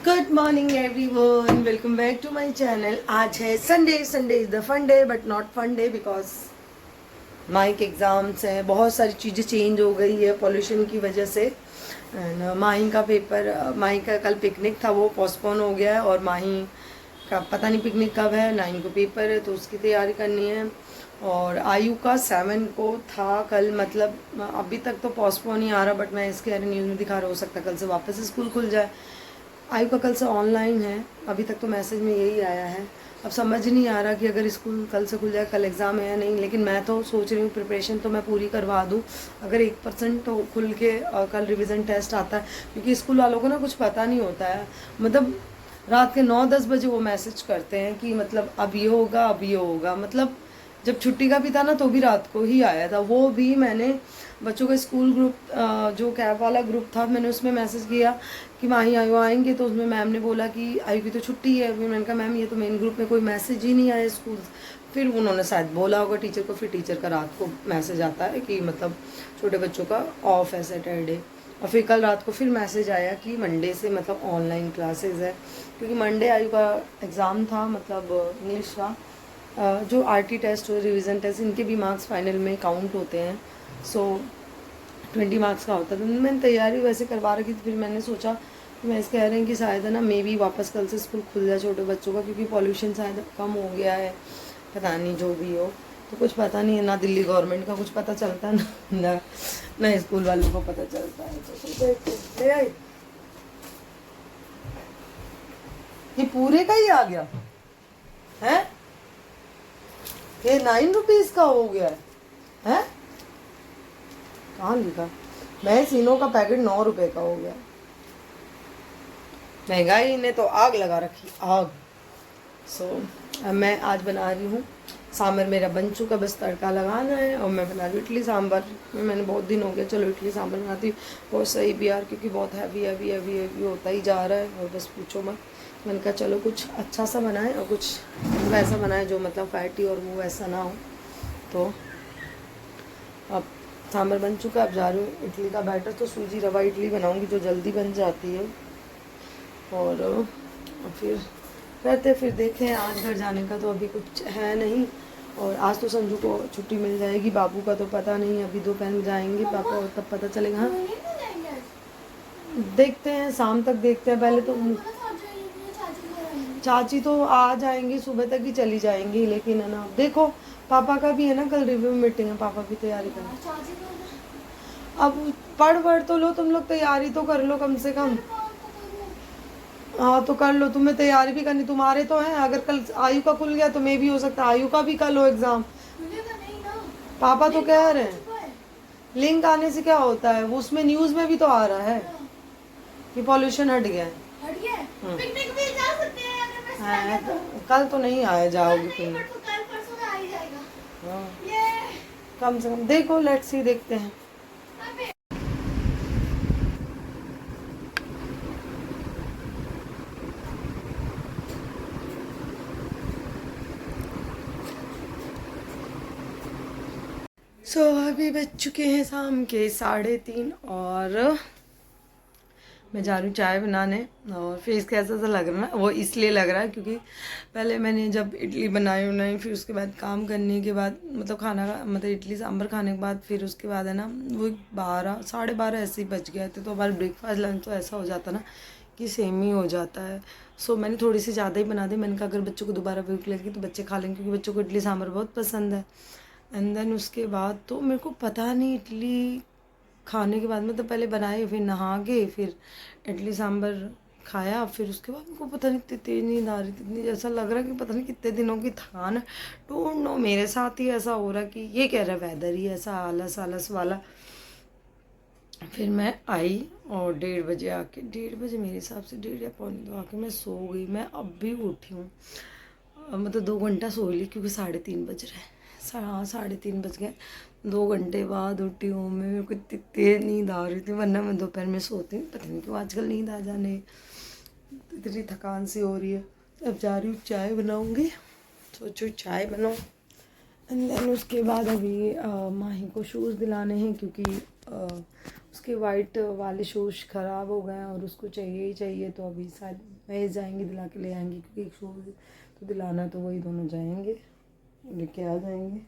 Good morning everyone, welcome back to my channel. आज है Sunday. Sunday is the fun day but not fun day because my exams हैं। बहुत सारी चीज़ें change हो गई है पॉल्यूशन की वजह से। एंड माही का पेपर, माही का कल पिकनिक था, वो पोस्टपोन हो गया है। और माही का पता नहीं पिकनिक कब है। 9 को पेपर है तो उसकी तैयारी करनी है। और आयु का 7 को था कल, मतलब अभी तक तो पोस्टपोन ही आ रहा, बट मैं इसके न्यूज़ में दिखा रहा, हो सकता है कल से वापस स्कूल खुल जाए। आयु का कल से ऑनलाइन है, अभी तक तो मैसेज में यही आया है। अब समझ नहीं आ रहा कि अगर स्कूल कल से खुल जाए, कल एग्ज़ाम है या नहीं। लेकिन मैं तो सोच रही हूँ प्रिपरेशन तो मैं पूरी करवा दूँ। अगर 1% तो खुल के कल रिवीजन टेस्ट आता है, क्योंकि स्कूल वालों को ना कुछ पता नहीं होता है। मतलब रात के 9-10 बजे वो मैसेज करते हैं कि मतलब अब ये होगा, अब ये होगा। मतलब जब छुट्टी का भी था ना तो भी रात को ही आया था। वो भी मैंने बच्चों का स्कूल ग्रुप, जो कैब वाला ग्रुप था, मैंने उसमें मैसेज किया कि माही आयु आएंगे। तो उसमें मैम ने बोला कि आयु की तो छुट्टी है। फिर मैंने कहा मैम ये तो मेन ग्रुप में कोई मैसेज ही नहीं आया स्कूल। फिर उन्होंने शायद बोला होगा टीचर को, फिर टीचर का रात को मैसेज आता है कि मतलब छोटे बच्चों का ऑफ है सैटरडे। और फिर कल रात को फिर मैसेज आया कि मंडे से मतलब ऑनलाइन क्लासेस है, क्योंकि मंडे आयु का एग्ज़ाम था, मतलब इंग्लिश का। जो आरटी टेस्ट और रिवीजन टेस्ट, इनके भी मार्क्स फाइनल में काउंट होते हैं। सो 20 मार्क्स का होता है। तो मैंने तैयारी वैसे करवा रखी थी। फिर मैंने सोचा कि मैं इसके कह रहे हैं कि शायद है ना, मे बी वापस कल से स्कूल खुल जाए छोटे बच्चों का, क्योंकि पॉल्यूशन शायद कम हो गया है, पता नहीं जो भी हो। तो कुछ पता नहीं है ना, दिल्ली गवर्नमेंट का कुछ पता चलता है ना स्कूल वालों को पता चलता है। तो सोचा ले आई, ये पूरे का ही आ गया है। ये 9 रुपीज़ का हो गया है। कहाँ लिखा? मैं सीनों का पैकेट 9 रुपए का हो गया। महंगाई ने तो आग लगा रखी, आग। अब मैं आज बना रही हूँ सांभर। मेरा बन चुका, बस तड़का लगाना है। और मैं बना रही हूँ इडली सांभर। मैंने बहुत दिन हो गया, चलो इडली सांभर बनाती हूँ। बहुत सही भी यार, क्योंकि बहुत हैवी हैवी हैवी हैवी होता ही जा रहा है, और बस पूछो मत। मैंने कहा चलो कुछ अच्छा सा बनाए और कुछ वैसा बनाए जो मतलब फैटी और वो वैसा ना हो। तो अब सांभर बन चुका, अब जा रही हूँ इडली का बैटर। तो सूजी रवा इडली बनाऊँगी जो जल्दी बन जाती है। और फिर करते, फिर देखें। आज घर जाने का तो अभी कुछ है नहीं। और आज तो संजू को छुट्टी मिल जाएगी, बाबू का तो पता नहीं। अभी दोपहर में जाएंगे पापा, और तब पता चलेगा। हाँ देखते हैं, शाम तक देखते हैं। पहले तो चाची तो आ जाएंगी, सुबह तक ही चली जाएंगी। लेकिन है ना, देखो पापा का भी है ना, कल रिव्यू मीटिंग है, पापा भी तैयारी करें। अब पढ़ तो लो तुम लोग, तैयारी तो कर लो कम से कम। हाँ तो कर लो, तुम्हें तैयारी भी करनी, तुम्हारे तो हैं। अगर कल आयु का खुल गया तो मे भी हो सकता है आयु का भी कल हो एग्जाम। पापा तो कह रहे हैं लिंक आने से क्या होता है, वो उसमें न्यूज में भी तो आ रहा है कि पॉल्यूशन हट गया है। पिकनिक भी जा सकते हैं अगर हाँ, कल तो नहीं आया जाओगे पिकनिक। कल परसों में आ ही जाएगा। हाँ कम से कम देखो, लेट्स सी, देखते हैं। अभी बज चुके हैं शाम के 3:30, और मैं जा रही हूँ चाय बनाने। और फेस कैसा सा लग रहा है ना, वो इसलिए लग रहा है क्योंकि पहले मैंने जब इडली बनाई, फिर उसके बाद काम करने के बाद, मतलब खाना मतलब इडली सांभर खाने के बाद, फिर उसके बाद है ना वो 12 12:30 ऐसे ही बज गए थे। तो हमारे ब्रेकफास्ट लंच तो ऐसा हो जाता ना कि सेम ही हो जाता है। मैंने थोड़ी सी ज़्यादा ही बना दी। मैंने कहा अगर बच्चों को दोबारा भूख लगी तो बच्चे खा लेंगे, क्योंकि बच्चों को इडली सांभर बहुत पसंद है। एंड देन उसके बाद तो मेरे को पता नहीं, इडली खाने के बाद मतलब पहले बनाए, फिर नहा के, फिर इडली सांभर खाया। फिर उसके बाद मेरे को पता नहीं इतनी तेज नींद आ रही थी, इतनी जैसा लग रहा है कि पता नहीं कितने दिनों की थकान है। डोंट नो, मेरे साथ ही ऐसा हो रहा है कि ये कह रहा है वेदर ही ऐसा आलस आलस वाला। फिर मैं आई और 1:30 आके, 1:30 मेरे हिसाब से 1:30 या 1:45 आके मैं सो गई। मैं अब भी उठी हूँ, मतलब 2 घंटा सो ली, क्योंकि 3:30 बज रहे हैं। हाँ 3:30 बज गए। 2 घंटे बाद उठी हूँ मैं। मेरे को इतनी तेज नींद आ रही थी, वरना मैं दोपहर में सोती हूँ। पता नहीं क्यों आजकल नींद आ जाने, इतनी थकान सी हो रही है। अब जा रही हूँ चाय बनाऊँगी, सोचो चाय बनाऊँ। एंड देन उसके बाद अभी माही को शूज़ दिलाने हैं, क्योंकि उसके वाइट वाले शूज़ ख़राब हो गए हैं और उसको चाहिए ही चाहिए, तो अभी शायद महेश जाएंगे दिला के ले आएंगे, क्योंकि एक शूज़ तो दिलाना है, तो वही दोनों जाएंगे लेके आ जाएंगे।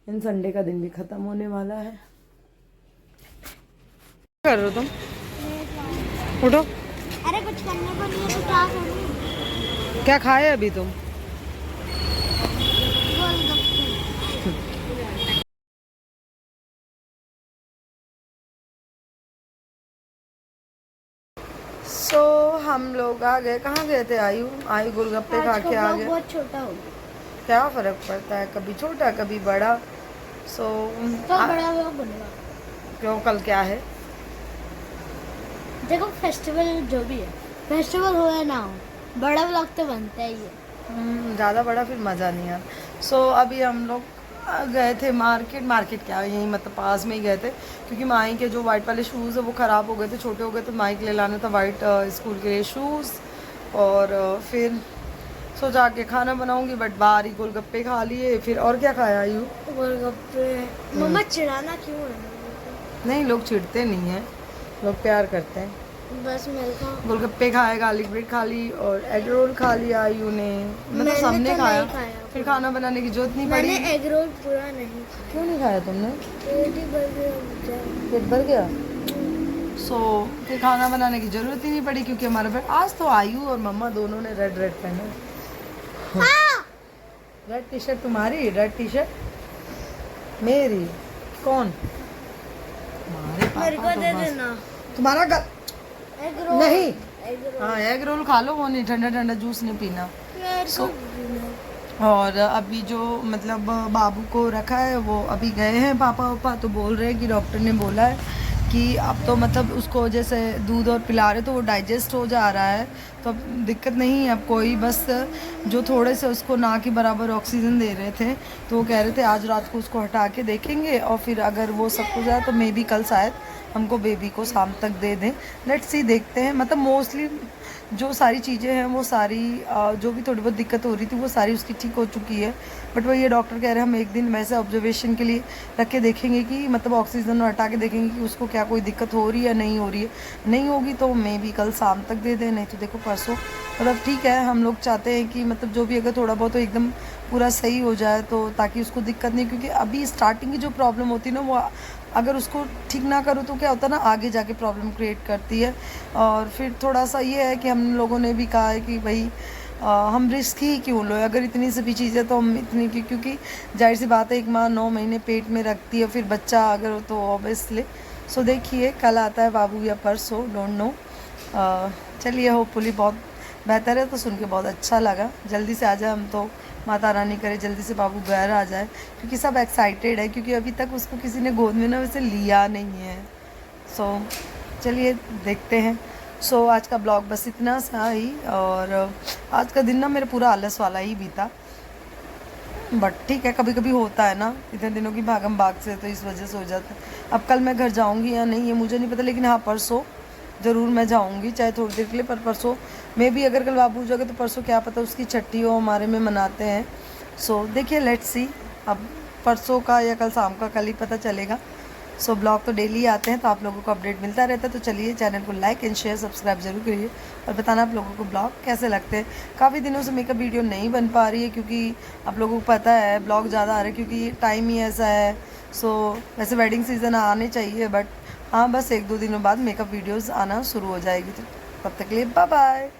इन संडे का दिन भी ख़त्म होने वाला है। क्या कर रहे हो तुम? उठो। अरे कुछ करने को नहीं है तो क्या करूं? क्या खाए अभी तुम? गोलगप्पे। हम लोग आ गए। कहाँ गए थे? आयु गोलगप्पे खा के आ गए। बहुत छोटा हो गया। क्या फ़र्क पड़ता है, कभी छोटा कभी बड़ा। तो बड़ा व्लॉग बनेगा। क्यों, कल क्या है? देखो फेस्टिवल जो भी है, फेस्टिवल हो या ना हो, बड़ा व्लॉग तो बनता ही है। ज़्यादा बड़ा फिर मज़ा नहीं आता। अभी हम लोग गए थे मार्केट क्या यहीं मतलब पास में ही गए थे, क्योंकि माई के जो वाइट वाले शूज़ है वो ख़राब हो गए थे, छोटे हो गए, तो माई के लिए लाना था वाइट स्कूल के लिए शूज़। और फिर सोचा के खाना बनाऊंगी, बट बाहर ही गोलगप्पे खा लिए। फिर और क्या खाया यू? गोलगप्पे। मम्मा चिढ़ाना क्यों है? नहीं, लोग चिढ़ते नहीं हैं, लोग प्यार करते हैं। बस मेरे को गोलगप्पे खाए, गार्लिक ब्रेड खा ली और एग रोल खा लिया आयु ने, मतलब सबने तो खाया। नहीं खाया। फिर खाना बनाने की जरूरत नहीं पड़ी। मैंने एग रोल पूरा नहीं खाया। क्यों नहीं खाया तुमने? पेट ही भर गया। पेट भर गया। फिर खाना बनाने की जरूरत ही नहीं पड़ी, क्योंकि हमारे फिर आज तो आयु और मम्मा दोनों ने रेड पहना। हाँ। रेड टी शर्ट तुम्हारी, रेड टी शर्ट मेरी। कौन? मेरे को दे देना। तुम्हारा गल एग रोल नहीं। Egg roll. हाँ, एग रोल खा लो, वो नहीं, ठंडा ठंडा जूस नहीं पीना। मेरे को और अभी जो मतलब बाबू को रखा है, वो अभी गए हैं पापा तो बोल रहे हैं कि डॉक्टर ने बोला है कि अब तो मतलब उसको जैसे दूध और पिला रहे तो वो डाइजेस्ट हो जा रहा है, तो अब दिक्कत नहीं है अब कोई। बस जो थोड़े से उसको ना के बराबर ऑक्सीजन दे रहे थे, तो वो कह रहे थे आज रात को उसको हटा के देखेंगे, और फिर अगर वो सब कुछ आए तो मे बी कल शायद हमको बेबी को शाम तक दे दें। लेट्स सी, देखते हैं। मतलब मोस्टली जो सारी चीज़ें हैं वो सारी जो भी थोड़ी बहुत दिक्कत हो रही थी वो सारी उसकी ठीक हो चुकी है। बट वो ये डॉक्टर कह रहे हैं हम एक दिन वैसे ऑब्जर्वेशन के लिए रख के देखेंगे कि मतलब ऑक्सीजन हटा के देखेंगे कि उसको क्या कोई दिक्कत हो रही है या नहीं हो रही है। नहीं होगी तो मे बी कल शाम तक दे दें, नहीं तो देखो परसों। मतलब ठीक है, हम लोग चाहते हैं कि मतलब जो भी अगर थोड़ा बहुत तो एकदम पूरा सही हो जाए, तो ताकि उसको दिक्कत नहीं, क्योंकि अभी स्टार्टिंग की जो प्रॉब्लम होती है ना, वो अगर उसको ठीक ना करो तो क्या होता है ना, आगे जाके प्रॉब्लम क्रिएट करती है। और फिर थोड़ा सा ये है कि हम लोगों ने भी कहा है कि भाई हम रिस्क ही क्यों लो, अगर इतनी सी भी चीज़ है तो हम इतनी की, क्योंकि जाहिर सी बात है एक माँ 9 महीने पेट में रखती है, फिर बच्चा अगर तो ऑब्वियसली। सो देखिए कल आता है बाबू या परसों, डोंट नो। चलिए होपफुली बहुत बेहतर है, तो सुन के बहुत अच्छा लगा। जल्दी से आ जाए, हम तो माता रानी करे जल्दी से बाबू घर आ जाए, क्योंकि सब एक्साइटेड है, क्योंकि अभी तक उसको किसी ने गोद में ना वैसे लिया नहीं है। चलिए देखते हैं। आज का ब्लॉग बस इतना सा ही, और आज का दिन ना मेरा पूरा आलस वाला ही बीता। बट ठीक है, कभी कभी होता है ना, इतने दिनों की भागम भाग से, तो इस वजह से हो जाता है। अब कल मैं घर जाऊंगी या नहीं ये मुझे नहीं पता, लेकिन हाँ परसों ज़रूर मैं जाऊंगी, चाहे थोड़ी देर के लिए, पर परसों मैं भी अगर कल बाबू हो जाएगा तो परसों क्या पता उसकी छठी हो, हमारे में मनाते हैं। देखिए लेट्स सी, अब परसों का या कल शाम का कल ही पता चलेगा। ब्लॉग तो डेली आते हैं, तो आप लोगों को अपडेट मिलता रहता है। तो चलिए चैनल को लाइक एंड शेयर सब्सक्राइब जरूर करिए, और बताना आप लोगों को ब्लॉग कैसे लगते हैं। काफ़ी दिनों से मेकअप वीडियो नहीं बन पा रही है, क्योंकि आप लोगों को पता है ब्लॉग ज़्यादा आ रहा है, क्योंकि टाइम ही ऐसा है। वैसे वेडिंग सीज़न आने चाहिए, बट हाँ बस 1-2 दिनों बाद मेकअप वीडियोज़ आना शुरू हो जाएगी। तो तब तक के लिए बाय बाय।